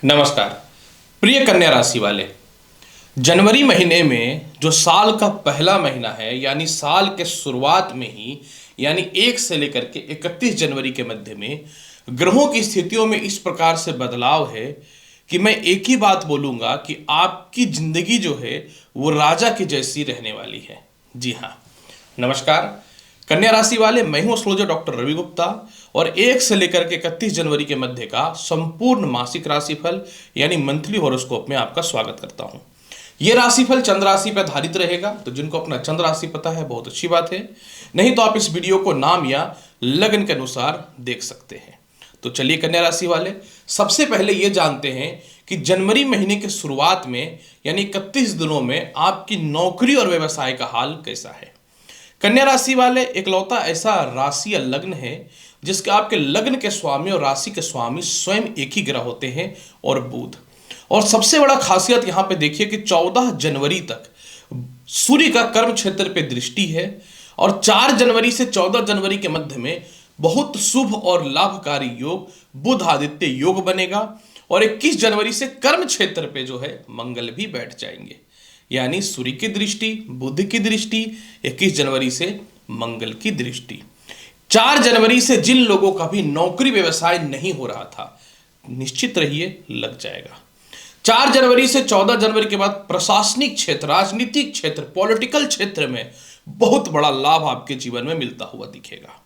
नमस्कार प्रिय कन्या राशि वाले। जनवरी महीने में जो साल का पहला महीना है यानी साल के शुरुआत में ही यानी 1 से लेकर के 31 जनवरी के मध्य में ग्रहों की स्थितियों में इस प्रकार से बदलाव है कि मैं एक ही बात बोलूंगा कि आपकी जिंदगी जो है वो राजा की जैसी रहने वाली है। जी हाँ, नमस्कार कन्या राशि वाले, मैं हूं एस्ट्रोलॉजर डॉक्टर रवि गुप्ता और 1 से लेकर के 31 जनवरी के मध्य का संपूर्ण मासिक राशिफल यानी मंथली हॉरोस्कोप में आपका स्वागत करता हूं। यह राशिफल चंद्र राशि पर आधारित रहेगा, तो जिनको अपना चंद्र राशि पता है बहुत अच्छी बात है, नहीं तो आप इस वीडियो को नाम या लगन के अनुसार देख सकते हैं। तो चलिए कन्या राशि वाले, सबसे पहले ये जानते हैं कि जनवरी महीने के शुरुआत में यानी 31 दिनों में आपकी नौकरी और व्यवसाय का हाल कैसा है। कन्या राशि वाले इकलौता ऐसा राशि या लग्न है जिसके आपके लग्न के स्वामी और राशि के स्वामी स्वयं एक ही ग्रह होते हैं और बुध। और सबसे बड़ा खासियत यहां पे देखिए कि 14 जनवरी तक सूर्य का कर्म क्षेत्र पे दृष्टि है और 4 जनवरी से 14 जनवरी के मध्य में बहुत शुभ और लाभकारी योग बुध आदित्य योग बनेगा और 21 जनवरी से कर्म क्षेत्र पे जो है मंगल भी बैठ जाएंगे। यानी सूर्य की दृष्टि, बुध की दृष्टि, 21 जनवरी से मंगल की दृष्टि। 4 जनवरी से जिन लोगों का भी नौकरी व्यवसाय नहीं हो रहा था, निश्चित रहिए लग जाएगा। 4 जनवरी से 14 जनवरी के बाद प्रशासनिक क्षेत्र, राजनीतिक क्षेत्र, पॉलिटिकल क्षेत्र में बहुत बड़ा लाभ आपके जीवन में मिलता हुआ दिखेगा।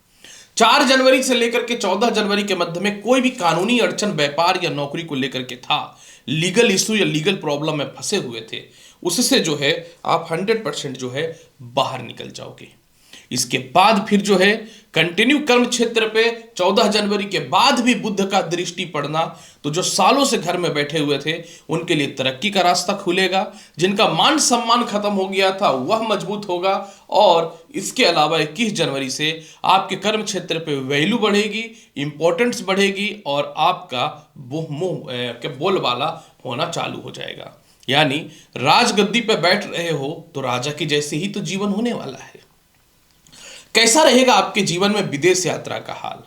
4 जनवरी से लेकर के 14 जनवरी के मध्य में कोई भी कानूनी अड़चन व्यापार या नौकरी को लेकर के था, लीगल इशू या लीगल प्रॉब्लम में फंसे हुए थे, उससे जो है आप 100% जो है बाहर निकल जाओगे। इसके बाद फिर जो है कंटिन्यू कर्म क्षेत्र पे 14 जनवरी के बाद भी बुध का दृष्टि पड़ना, तो जो सालों से घर में बैठे हुए थे उनके लिए तरक्की का रास्ता खुलेगा। जिनका मान सम्मान खत्म हो गया था वह मजबूत होगा और इसके अलावा 21 जनवरी से आपके कर्म क्षेत्र पे वैल्यू बढ़ेगी, इंपॉर्टेंस बढ़ेगी और आपका मुंह के बोलबाला होना चालू हो जाएगा। यानी राजगद्दी पे बैठ रहे हो तो राजा की जैसे ही तो जीवन होने वाला है। कैसा रहेगा आपके जीवन में विदेश यात्रा का हाल।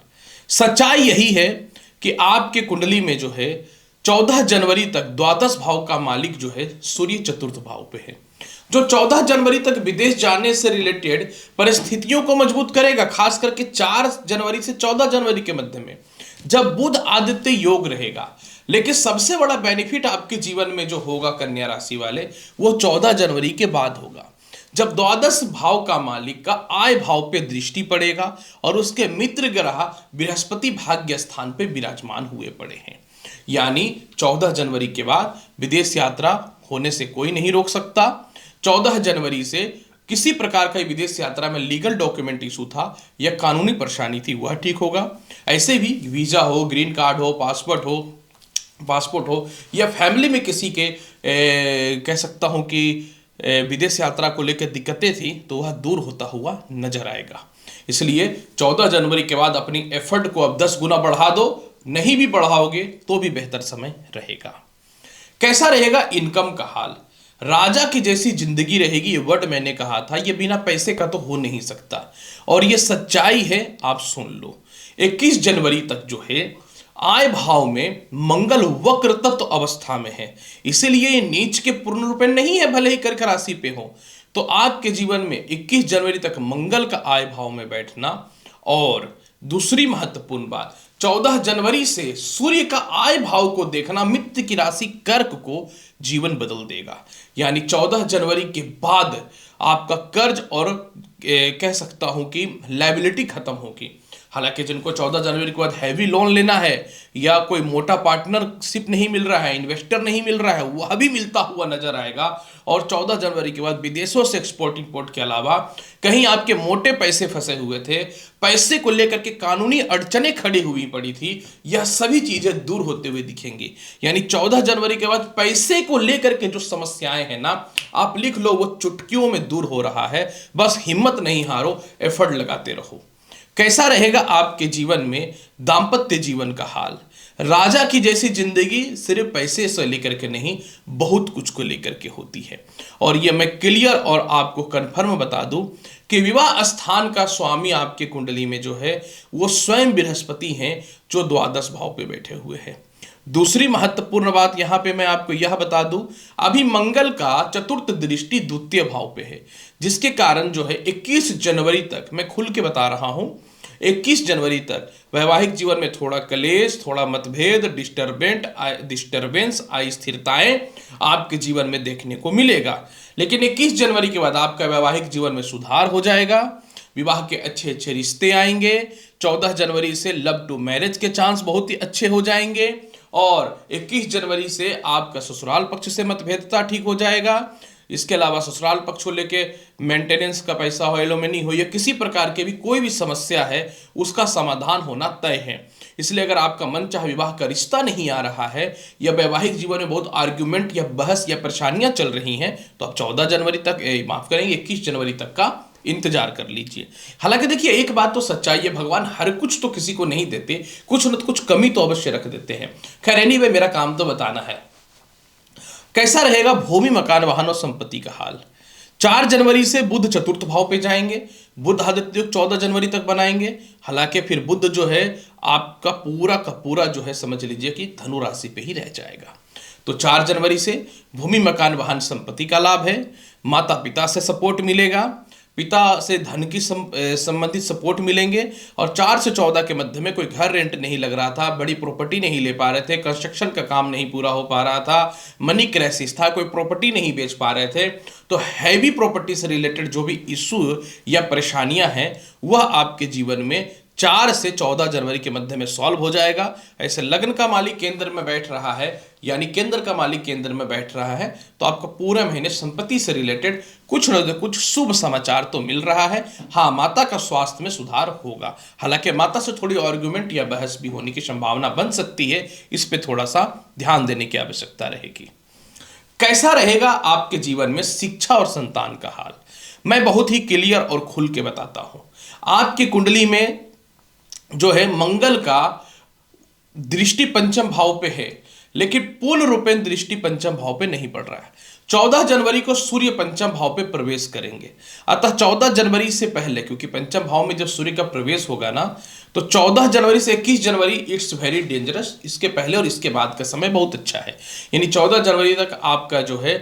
सच्चाई यही है कि आपके कुंडली में जो है 14 जनवरी तक द्वादश भाव का मालिक जो है सूर्य चतुर्थ भाव पे है, जो 14 जनवरी तक विदेश जाने से रिलेटेड परिस्थितियों को मजबूत करेगा। खास करके 4 जनवरी से 14 जनवरी के मध्य में जब बुध आदित्य योग रहेगा। लेकिन सबसे बड़ा बेनिफिट आपके जीवन में जो होगा कन्या राशि वाले, वो 14 जनवरी के बाद होगा, जब द्वादश भाव का मालिक का आय भाव पे दृष्टि पड़ेगा और उसके मित्र ग्रह बृहस्पति भाग्य स्थान पे विराजमान हुए पड़े हैं। यानी 14 जनवरी के बाद विदेश यात्रा होने से कोई नहीं रोक सकता। 14 जनवरी से किसी प्रकार का विदेश यात्रा में लीगल डॉक्यूमेंट इशू था या कानूनी परेशानी थी वह ठीक होगा। ऐसे भी वीजा हो, ग्रीन कार्ड हो, पासपोर्ट हो या फैमिली में किसी के कह सकता हूं कि विदेश यात्रा को लेकर दिक्कतें थी तो वह दूर होता हुआ नजर आएगा। इसलिए 14 जनवरी के बाद अपनी एफर्ट को अब 10 गुना बढ़ा दो, नहीं भी बढ़ाओगे तो भी बेहतर समय रहेगा। कैसा रहेगा इनकम का हाल। राजा की जैसी जिंदगी रहेगी, ये वर्ड मैंने कहा था, ये बिना पैसे का तो हो नहीं सकता और ये सच्चाई है, आप सुन लो। 21 जनवरी तक जो है आय भाव में मंगल वक्र तत्व अवस्था में है, इसीलिए ये नीच के पूर्ण रूप में नहीं है, भले ही कर्क राशि पे हो। तो आपके जीवन में 21 जनवरी तक मंगल का आय भाव में बैठना और दूसरी महत्वपूर्ण बात 14 जनवरी से सूर्य का आय भाव को देखना मित्र की राशि कर्क को जीवन बदल देगा। यानी 14 जनवरी के बाद आपका कर्ज और कह सकता हूं कि लायबिलिटी खत्म होगी। हालांकि जिनको 14 जनवरी के बाद हैवी लोन लेना है या कोई मोटा पार्टनरशिप नहीं मिल रहा है, इन्वेस्टर नहीं मिल रहा है, वह भी मिलता हुआ नजर आएगा। और 14 जनवरी के बाद विदेशों से एक्सपोर्ट इंपोर्ट के अलावा कहीं आपके मोटे पैसे फंसे हुए थे, पैसे को लेकर के कानूनी अड़चनें खड़ी हुई पड़ी थी, यह सभी चीजें दूर होते हुए दिखेंगी। यानी 14 जनवरी के बाद पैसे को लेकर के जो समस्याएं हैं ना, आप लिख लो, वो चुटकियों में दूर हो रहा है। बस हिम्मत नहीं हारो, एफर्ट लगाते रहो। कैसा रहेगा आपके जीवन में दाम्पत्य जीवन का हाल। राजा की जैसी जिंदगी सिर्फ पैसे से लेकर के नहीं, बहुत कुछ को लेकर के होती है। और ये मैं क्लियर और आपको कंफर्म बता दूं कि विवाह स्थान का स्वामी आपके कुंडली में जो है वो स्वयं बृहस्पति हैं, जो द्वादश भाव पे बैठे हुए हैं। दूसरी महत्वपूर्ण बात यहां पे मैं आपको यह बता दूं, अभी मंगल का चतुर्थ दृष्टि द्वितीय भाव पे है, जिसके कारण जो है 21 जनवरी तक, मैं खुल के बता रहा हूं, 21 जनवरी तक वैवाहिक जीवन में थोड़ा कलेश, थोड़ा मतभेद, डिस्टर्बेंस, अस्थिरताएं आपके जीवन में देखने को मिलेगा। लेकिन 21 जनवरी के बाद आपका वैवाहिक जीवन में सुधार हो जाएगा, विवाह के अच्छे अच्छे रिश्ते आएंगे। 14 जनवरी से लव टू मैरिज के चांस बहुत ही अच्छे हो जाएंगे और 21 जनवरी से आपका ससुराल पक्ष से मतभेदता ठीक हो जाएगा। इसके अलावा ससुराल पक्ष को लेके मेंटेनेंस का पैसा हो, एलोमनी हो, या किसी प्रकार के भी कोई भी समस्या है उसका समाधान होना तय है। इसलिए अगर आपका मन चाहे विवाह का रिश्ता नहीं आ रहा है या वैवाहिक जीवन में बहुत आर्ग्यूमेंट या बहस या परेशानियां चल रही हैं, तो आप 14 जनवरी तक, माफ करेंगे 21 जनवरी तक का इंतजार कर लीजिए। हालांकि देखिए एक बात तो सच्चाई है, भगवान हर कुछ तो किसी को नहीं देते, कुछ न कुछ कमी तो अवश्य रख देते हैं। खैर एनीवे, मेरा काम तो बताना है। कैसा रहेगा भूमि, मकान, वाहन और संपत्ति का हाल। 4 जनवरी से बुध चतुर्थ भाव पे जाएंगे, बुध आदित्य योग 14 जनवरी तक बनाएंगे। हालांकि फिर बुध जो है आपका पूरा का पूरा जो है समझ लीजिए कि धनु राशि पे ही रह जाएगा। तो 4 जनवरी से भूमि, मकान, वाहन, संपत्ति का लाभ है। माता पिता से सपोर्ट मिलेगा, पिता से धन की संबंधित सपोर्ट मिलेंगे। और 4 से 14 के मध्य में कोई घर रेंट नहीं लग रहा था, बड़ी प्रॉपर्टी नहीं ले पा रहे थे, कंस्ट्रक्शन का काम नहीं पूरा हो पा रहा था, मनी क्राइसिस था, कोई प्रॉपर्टी नहीं बेच पा रहे थे, तो हैवी प्रॉपर्टी से रिलेटेड जो भी इशू या परेशानियां हैं वह आपके जीवन में 4 से 14 जनवरी के मध्य में सॉल्व हो जाएगा। ऐसे लग्न का मालिक केंद्र में बैठ रहा है, यानी केंद्र का मालिक केंद्र में बैठ रहा है, तो आपको पूरे महीने संपत्ति से रिलेटेड कुछ न कुछ शुभ समाचार तो मिल रहा है। हाँ, माता का स्वास्थ्य में सुधार होगा। हालांकि माता से थोड़ी आर्गुमेंट या बहस भी होने की संभावना बन सकती है, इस पे थोड़ा सा ध्यान देने की आवश्यकता रहेगी। कैसा रहेगा आपके जीवन में शिक्षा और संतान का हाल, मैं बहुत ही क्लियर और खुल के बताता हूं। आपकी कुंडली में जो है मंगल का दृष्टि पंचम भाव पे है, लेकिन पूर्ण रूपेण दृष्टि पंचम भाव पे नहीं पड़ रहा है। 14 जनवरी को सूर्य पंचम भाव पे प्रवेश करेंगे, अतः 14 जनवरी से पहले, क्योंकि पंचम भाव में जब सूर्य का प्रवेश होगा ना, तो 14 जनवरी से 21 जनवरी इट्स वेरी डेंजरस। इसके पहले और इसके बाद का समय बहुत अच्छा है, यानी 14 जनवरी तक आपका जो है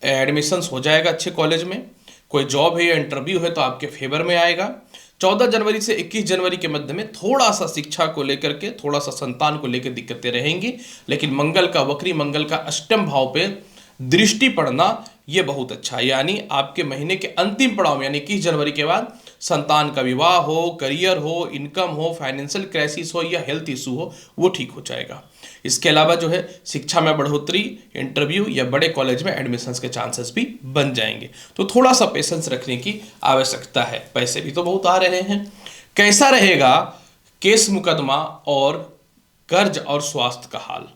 एडमिशंस हो जाएगा अच्छे कॉलेज में, कोई जॉब है या इंटरव्यू है तो आपके फेवर में आएगा। 14 जनवरी से 21 जनवरी के मध्य में थोड़ा सा शिक्षा को लेकर के, थोड़ा सा संतान को लेकर दिक्कतें रहेंगी, लेकिन मंगल का, वक्री मंगल का अष्टम भाव पे दृष्टि पड़ना ये बहुत अच्छा है, यानी आपके महीने के अंतिम पड़ाव में, यानी 21 जनवरी के बाद संतान का विवाह हो, करियर हो, इनकम हो, फाइनेंशियल क्राइसिस हो या हेल्थ इशू हो, वो ठीक हो जाएगा। इसके अलावा जो है शिक्षा में बढ़ोतरी, इंटरव्यू या बड़े कॉलेज में एडमिशंस के चांसेस भी बन जाएंगे, तो थोड़ा सा पेशेंस रखने की आवश्यकता है। पैसे भी तो बहुत आ रहे हैं। कैसा रहेगा केस मुकदमा और कर्ज और स्वास्थ्य का हाल,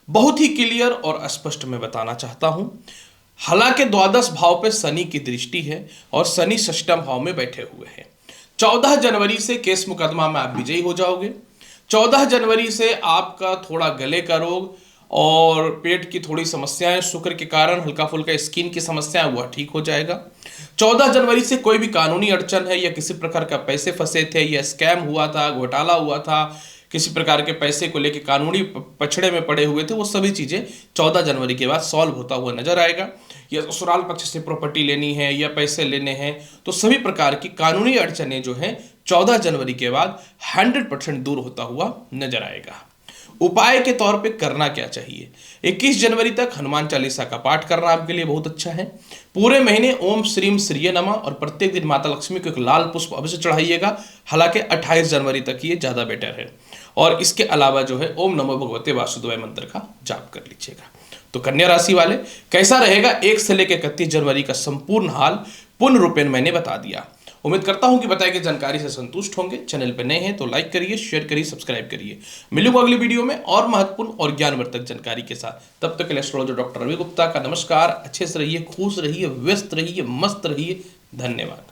बहुत ही क्लियर और स्पष्ट मैं बताना चाहता हूं। हालांकि द्वादश भाव पे शनि की दृष्टि है और शनि षष्ठम भाव में बैठे हुए हैं। 14 जनवरी से केस मुकदमा में आप विजयी हो जाओगे। 14 जनवरी से आपका थोड़ा गले का रोग और पेट की थोड़ी समस्याएं, शुक्र के कारण हल्का फुल्का स्किन की समस्या वह ठीक हो जाएगा। 14 जनवरी से कोई भी कानूनी अड़चन है या किसी प्रकार का पैसे फंसे थे या स्कैम हुआ था, घोटाला हुआ था, किसी प्रकार के पैसे को लेकर कानूनी पछड़े में पड़े हुए थे, वो सभी चीजें 14 जनवरी के बाद सॉल्व होता हुआ नजर आएगा। या ससुराल पक्ष से प्रॉपर्टी लेनी है या पैसे लेने हैं, तो सभी प्रकार की कानूनी अड़चनें जो हैं 14 जनवरी के बाद 100% दूर होता हुआ नजर आएगा। उपाय के तौर पे करना क्या चाहिए, 21 जनवरी तक हनुमान चालीसा का पाठ करना आपके लिए बहुत अच्छा है। पूरे महीने ओम श्रीम श्रीय नमः और प्रत्येक दिन माता लक्ष्मी को एक लाल पुष्प अवश्य चढ़ाइएगा। हालांकि 28 जनवरी तक ये ज्यादा बेटर है। और इसके अलावा जो है ओम नमो भगवते वासुदेवाय मंत्र का जाप कर लीजिएगा। तो कन्या राशि वाले कैसा रहेगा 1 से लेकर 31 जनवरी का संपूर्ण हाल पूर्ण रूपेण मैंने बता दिया। उम्मीद करता हूं कि बताई गई जानकारी से संतुष्ट होंगे। चैनल पर नए हैं तो लाइक करिए, शेयर करिए, सब्सक्राइब करिए। मिलूंगा अगली वीडियो में और महत्वपूर्ण और ज्ञानवर्धक जानकारी के साथ। तब तक के लिए एस्ट्रोलॉजर डॉक्टर रवि गुप्ता का नमस्कार। अच्छे से रहिए, खुश रहिए, व्यस्त रहिए, मस्त रहिए। धन्यवाद।